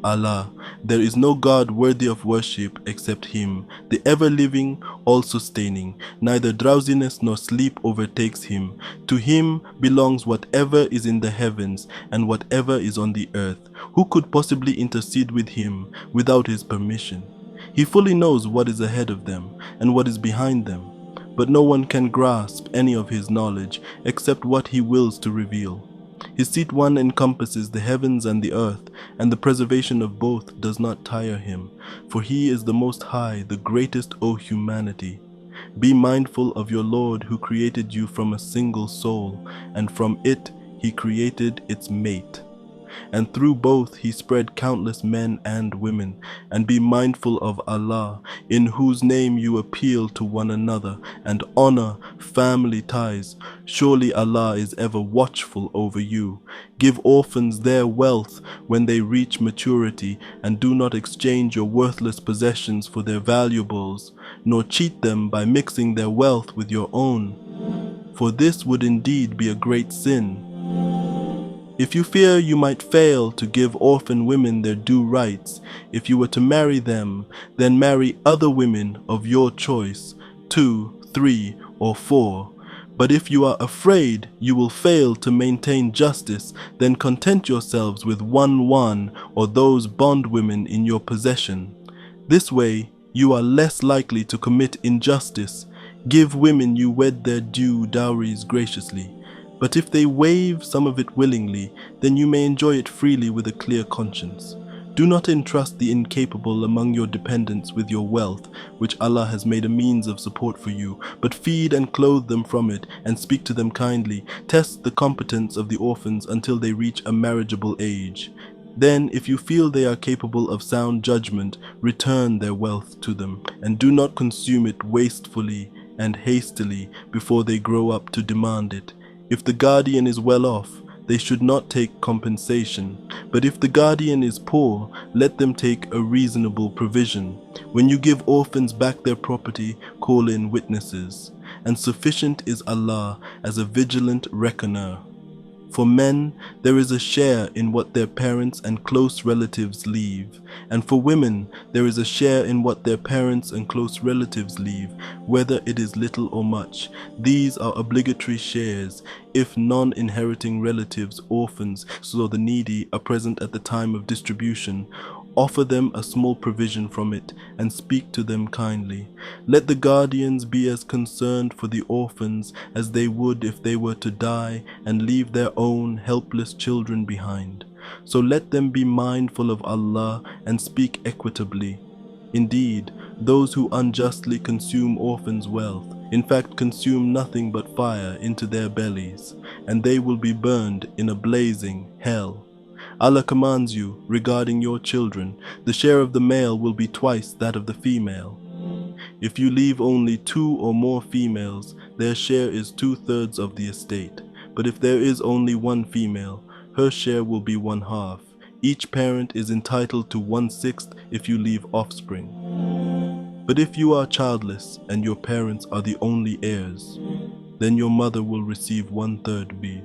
Allah, there is no God worthy of worship except Him, the ever-living, all-sustaining. Neither drowsiness nor sleep overtakes Him. To Him belongs whatever is in the heavens and whatever is on the earth. Who could possibly intercede with Him without His permission? He fully knows what is ahead of them and what is behind them, but no one can grasp any of His knowledge except what He wills to reveal. His seat one encompasses the heavens and the earth, and the preservation of both does not tire Him, for He is the Most High, the greatest, O humanity. Be mindful of your Lord who created you from a single soul, and from it He created its mate. And through both He spread countless men and women, and be mindful of Allah, in whose name you appeal to one another, and honor family ties. Surely Allah is ever watchful over you. Give orphans their wealth when they reach maturity, and do not exchange your worthless possessions for their valuables, nor cheat them by mixing their wealth with your own, for this would indeed be a great sin. If you fear you might fail to give orphan women their due rights, if you were to marry them, then marry other women of your choice, 2, 3, or 4. But if you are afraid you will fail to maintain justice, then content yourselves with one or those bondwomen in your possession. This way you are less likely to commit injustice. Give women you wed their due dowries graciously. But if they waive some of it willingly, then you may enjoy it freely with a clear conscience. Do not entrust the incapable among your dependents with your wealth, which Allah has made a means of support for you, but feed and clothe them from it, and speak to them kindly. Test the competence of the orphans until they reach a marriageable age. Then, if you feel they are capable of sound judgment, return their wealth to them, and do not consume it wastefully and hastily before they grow up to demand it. If the guardian is well off, they should not take compensation, but if the guardian is poor, let them take a reasonable provision. When you give orphans back their property, call in witnesses, and sufficient is Allah as a vigilant reckoner. For men, there is a share in what their parents and close relatives leave, and for women, there is a share in what their parents and close relatives leave, whether it is little or much. These are obligatory shares if non-inheriting relatives, orphans, so the needy are present at the time of distribution. Offer them a small provision from it, and speak to them kindly. Let the guardians be as concerned for the orphans as they would if they were to die and leave their own helpless children behind. So let them be mindful of Allah and speak equitably. Indeed, those who unjustly consume orphans' wealth, in fact consume nothing but fire into their bellies, and they will be burned in a blazing hell. Allah commands you regarding your children, the share of the male will be twice that of the female. If you leave only 2 or more females, their share is 2/3 of the estate. But if there is only 1 female, her share will be 1/2. Each parent is entitled to 1/6 if you leave offspring. But if you are childless and your parents are the only heirs, then your mother will receive 1/3 B.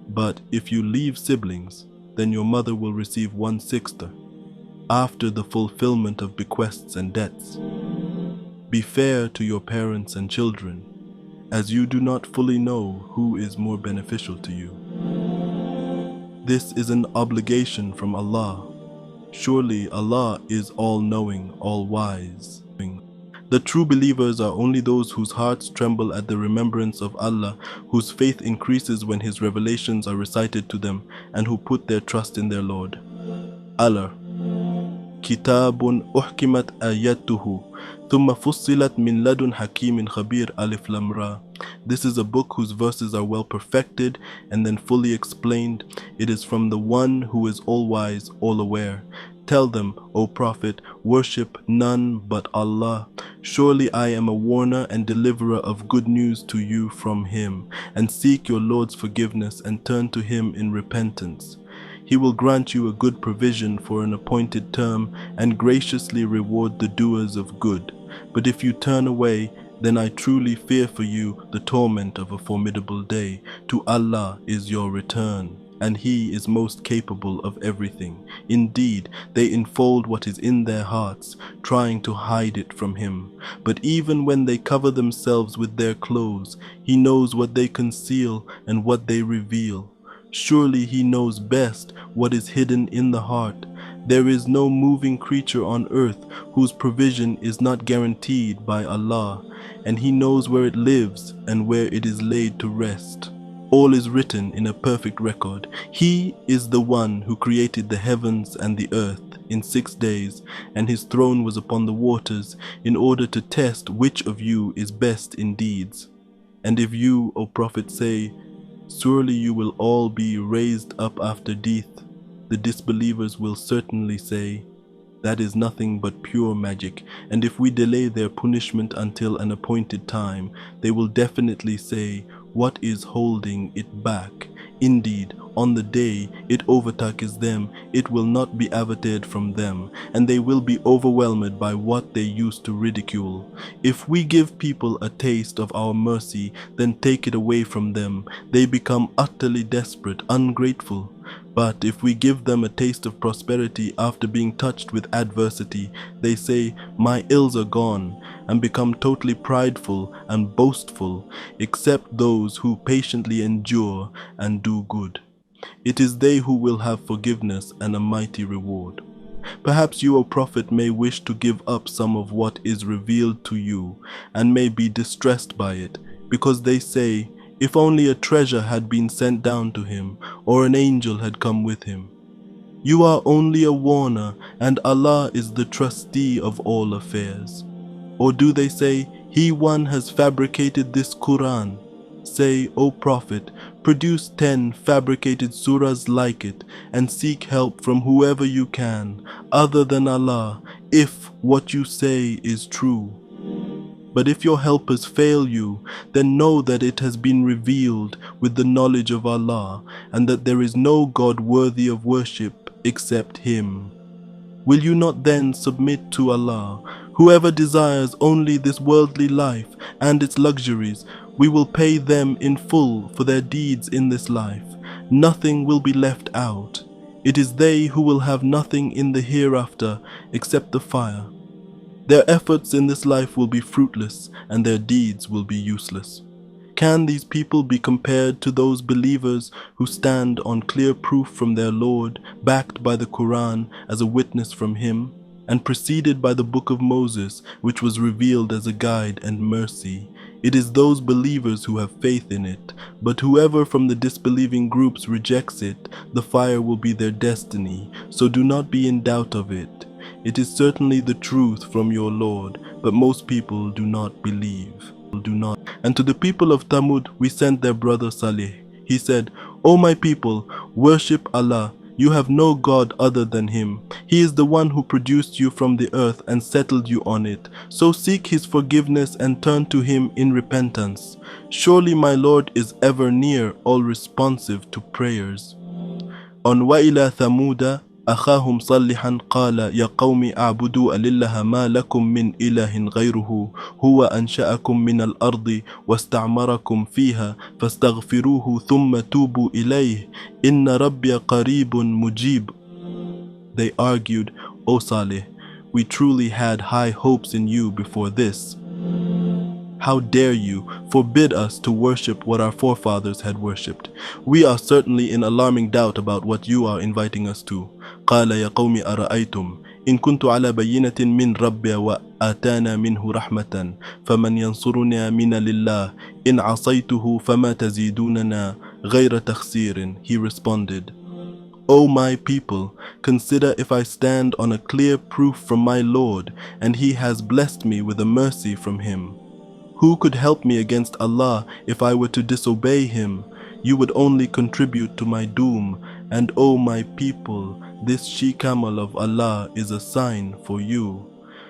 But if you leave siblings, then your mother will receive 1/6 after the fulfillment of bequests and debts. Be fair to your parents and children, as you do not fully know who is more beneficial to you. This is an obligation from Allah. Surely Allah is all-knowing, all-wise. The true believers are only those whose hearts tremble at the remembrance of Allah, whose faith increases when His revelations are recited to them, and who put their trust in their Lord. Allah. Kitabun uhkimat ayatuhu, thumma fussilat min ladun hakimin khabir alif lam ra. This is a book whose verses are well perfected and then fully explained. It is from the one who is all-wise, all-aware. Tell them, O Prophet, worship none but Allah. Surely I am a warner and deliverer of good news to you from Him, and seek your Lord's forgiveness and turn to Him in repentance. He will grant you a good provision for an appointed term and graciously reward the doers of good. But if you turn away, then I truly fear for you the torment of a formidable day. To Allah is your return. and He is most capable of everything. Indeed, they enfold what is in their hearts, trying to hide it from Him. But even when they cover themselves with their clothes, He knows what they conceal and what they reveal. Surely He knows best what is hidden in the heart. There is no moving creature on earth whose provision is not guaranteed by Allah, and He knows where it lives and where it is laid to rest. All is written in a perfect record. He is the one who created the heavens and the earth in 6 days, and His throne was upon the waters, in order to test which of you is best in deeds. And if you, O Prophet, say, "Surely you will all be raised up after death," the disbelievers will certainly say, "That is nothing but pure magic," and if we delay their punishment until an appointed time, they will definitely say, "What is holding it back?" Indeed, on the day it overtakes them, it will not be averted from them, and they will be overwhelmed by what they used to ridicule. If we give people a taste of our mercy, then take it away from them, they become utterly desperate, ungrateful. But if we give them a taste of prosperity after being touched with adversity, they say, "My ills are gone," and become totally prideful and boastful, except those who patiently endure and do good. It is they who will have forgiveness and a mighty reward. Perhaps you, O Prophet, may wish to give up some of what is revealed to you, and may be distressed by it, because they say, "If only a treasure had been sent down to him, or an angel had come with him." You are only a warner, and Allah is the trustee of all affairs. Or do they say, "He one has fabricated this Quran"? Say, O Prophet, produce 10 fabricated surahs like it, and seek help from whoever you can, other than Allah, if what you say is true. But if your helpers fail you, then know that it has been revealed with the knowledge of Allah, and that there is no God worthy of worship except Him. Will you not then submit to Allah? Whoever desires only this worldly life and its luxuries, we will pay them in full for their deeds in this life. Nothing will be left out. It is they who will have nothing in the hereafter except the fire. Their efforts in this life will be fruitless, and their deeds will be useless. Can these people be compared to those believers who stand on clear proof from their Lord, backed by the Quran as a witness from Him, and preceded by the book of Moses, which was revealed as a guide and mercy? It is those believers who have faith in it, but whoever from the disbelieving groups rejects it, the fire will be their destiny, so do not be in doubt of it. It is certainly the truth from your Lord, but most people do not believe. And to the people of Thamud we sent their brother Salih. He said, "O my people, worship Allah. You have no God other than Him. He is the one who produced you from the earth and settled you on it. So seek His forgiveness and turn to Him in repentance. Surely my Lord is ever near, all responsive to prayers." On وَإِلَى ثَمُودَ أخاهم صالحا قال يا قوم اعبدوا الإله ما لكم من إله غيره هو أنشأكم من الأرض واستعمركم فيها فاستغفروه ثم توبوا إليه إن ربي قريب مجيب. They argued, "O Saleh, we truly had high hopes in you before this. How dare you forbid us to worship what our forefathers had worshipped? We are certainly in alarming doubt about what you are inviting us to." قال يا قوم أرأيتم إن كنت على بينة من ربي وآتانا منه رحمة فمن ينصرنا من لله إن عصيته فما تزيدوننا غير تخسير. He responded, "O my people, consider if I stand on a clear proof from my Lord, and He has blessed me with a mercy from Him. Who could help me against Allah if I were to disobey Him? You would only contribute to my doom. And O my people, this she-camel of Allah is a sign for you.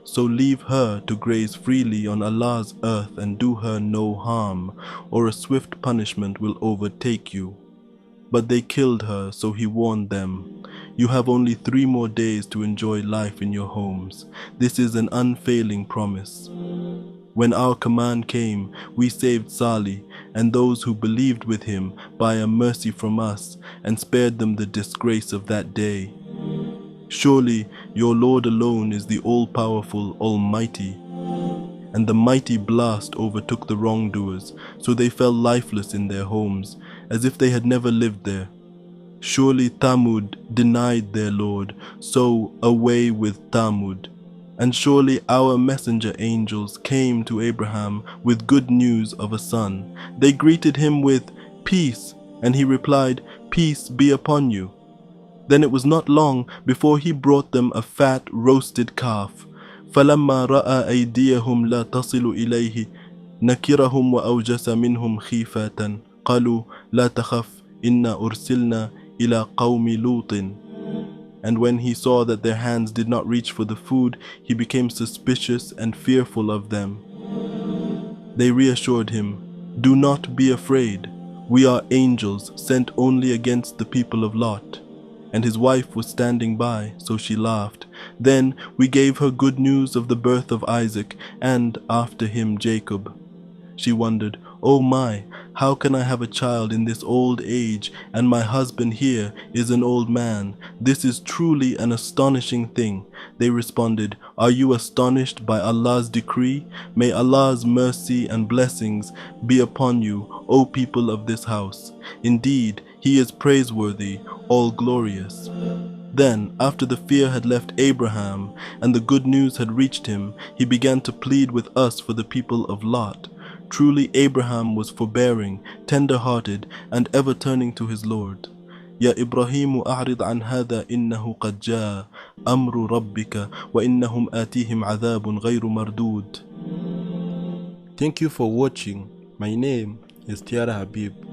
So leave her to graze freely on Allah's earth and do her no harm, or a swift punishment will overtake you." But they killed her, so He warned them, "You have only 3 more days to enjoy life in your homes. This is an unfailing promise." When our command came, we saved Salih and those who believed with him by a mercy from us, and spared them the disgrace of that day. Surely your Lord alone is the all-powerful, almighty. And the mighty blast overtook the wrongdoers, so they fell lifeless in their homes, as if they had never lived there. Surely Thamud denied their Lord, so away with Thamud. And surely our messenger angels came to Abraham with good news of a son. They greeted him with peace, and he replied, "Peace be upon you." Then it was not long before he brought them a fat roasted calf. فَلَمَّا رَأَى أَيْدِيَهُمْ لَا تَصِلُ إِلَيْهِ نَكِرَهُمْ وَأَوْجَسَ مِنْهُمْ خِيفَةً قَالُوا لَا تَخَفْ إِنَّا أُرْسِلْنَا إِلَى قَوْمِ لُوطٍ. And when he saw that their hands did not reach for the food, he became suspicious and fearful of them. They reassured him, "Do not be afraid. We are angels sent only against the people of Lot." And his wife was standing by, so she laughed. Then we gave her good news of the birth of Isaac, and after him Jacob. She wondered, "Oh my, how can I have a child in this old age, and my husband here is an old man? This is truly an astonishing thing." They responded, "Are you astonished by Allah's decree? May Allah's mercy and blessings be upon you, O people of this house. Indeed, He is praiseworthy, all glorious." Then, after the fear had left Abraham and the good news had reached him, he began to plead with us for the people of Lot. Truly Abraham was forbearing, tender-hearted, and ever turning to his Lord. يا إبراهيم أعرض عن هذا إنه قد جاء أمر ربك وإنهم آتيهم عذاب غير مردود. Thank you for watching. My name is Tiara Habib.